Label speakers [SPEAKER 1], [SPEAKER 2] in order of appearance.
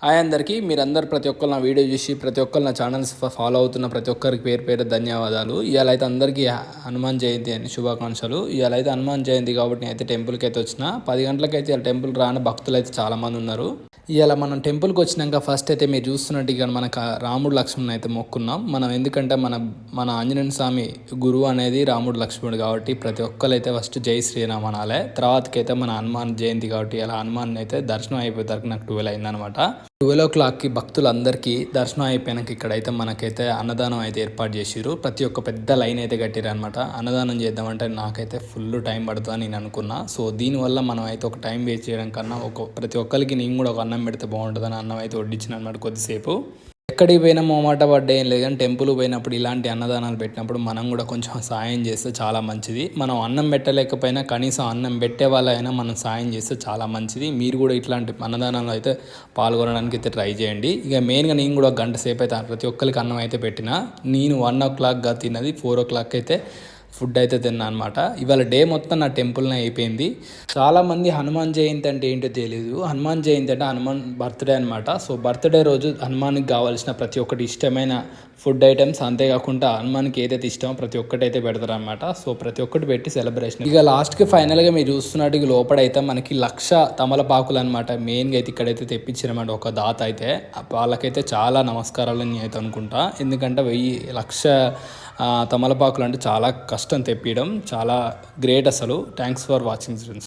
[SPEAKER 1] Hi అందరికీ, మీరందరూ ప్రతి ఒక్కరు నా వీడియో చూసి ప్రతి ఒక్కరు నా ఛానల్స్ ఫాలో అవుతున్న ప్రతి ఒక్కరికి పేరు పేరు ధన్యవాదాలు. ఇవాళ అయితే అందరికీ హనుమాన్ జయంతి అని శుభాకాంక్షలు. ఇవాళ అయితే హనుమాన్ జయంతి కాబట్టి నేను అయితే టెంపుల్కి అయితే వచ్చిన 10 గంటలకైతే ఇలా టెంపుల్ రాని భక్తులు అయితే చాలామంది ఉన్నారు. ఇవాళ మనం టెంపుల్కి వచ్చినాక ఫస్ట్ అయితే మీరు చూస్తున్నట్టు ఇక్కడ మనకు రాముడు లక్ష్మణ్ అయితే మొక్కున్నాం మనం. ఎందుకంటే మన ఆంజనేయ స్వామి గురువు అనేది రాముడు లక్ష్మణుడు కాబట్టి ప్రతి ఒక్కరు అయితే ఫస్ట్ జై శ్రీరామ్ అనాలే. తర్వాతకైతే మన హనుమాన్ జయంతి కాబట్టి ఇలా హనుమాన్ అయితే దర్శనం అయిపోతారు. నాకు 12 అయిందనమాట. 12 భక్తులందరికీ దర్శనం అయిపోయినాక ఇక్కడైతే మనకైతే అన్నదానం అయితే ఏర్పాటు చేసిరు. ప్రతి ఒక్క పెద్ద లైన్ అయితే కట్టిరు అనమాట. అన్నదానం చేద్దామంటే నాకైతే ఫుల్ టైం పడుతుందని నేను అనుకున్నా. సో దీనివల్ల మనం అయితే ఒక టైం వేస్ట్ చేయడం కన్నా ప్రతి ఒక్కరికి నేను కూడా ఒక అన్నం పెడితే బాగుంటుందని అన్నం అయితే వడ్డించిన అనమాట. కొద్దిసేపు ఎక్కడికి పోయినా మొమాట పడ్డా ఏం లేదు, కానీ టెంపుల్ పోయినప్పుడు ఇలాంటి అన్నదానాలు పెట్టినప్పుడు మనం కూడా కొంచెం సాయం చేస్తే చాలా మంచిది. మనం అన్నం పెట్టలేకపోయినా కనీసం అన్నం పెట్టే వాళ్ళైనా మనం సాయం చేస్తే చాలా మంచిది. మీరు కూడా ఇట్లాంటి అన్నదానాలు అయితే పాల్గొనడానికి అయితే ట్రై చేయండి. ఇక మెయిన్గా నేను కూడా 1 గంట సేపు అయితే ప్రతి ఒక్కరికి అన్నం అయితే పెట్టిన. నేను 1 o'clockగా తిన్నది 4 o'clock అయితే ఫుడ్ అయితే తిన్నా అనమాట. ఇవాళ డే మొత్తం నా టెంపుల్నే అయిపోయింది. చాలామంది హనుమాన్ జయంతి అంటే ఏంటో తెలియదు. హనుమాన్ జయంతి అంటే హనుమాన్ బర్త్డే అనమాట. సో బర్త్డే రోజు హనుమాన్కి కావాల్సిన ప్రతి ఒక్కటి ఇష్టమైన ఫుడ్ ఐటమ్స్, అంతేకాకుండా హనుమాన్కి ఏదైతే ఇష్టమో ప్రతి ఒక్కటి అయితే పెడతారు అనమాట. సో ప్రతి ఒక్కటి పెట్టి సెలబ్రేషన్. ఇక లాస్ట్కి ఫైనల్గా మీరు చూస్తున్నట్టు లోపడైతే మనకి 1,00,000 తమలపాకులు అనమాట మెయిన్గా అయితే ఇక్కడైతే తెప్పించారన్నమాట. ఒక దాత అయితే వాళ్ళకైతే చాలా నమస్కారాలు అని అయితే అనుకుంటా. ఎందుకంటే 1,00,000 తమలపాకులు అంటే చాలా కష్టం తెప్పియడం. చాలా గ్రేట్ అసలు. Thanks for watching friends.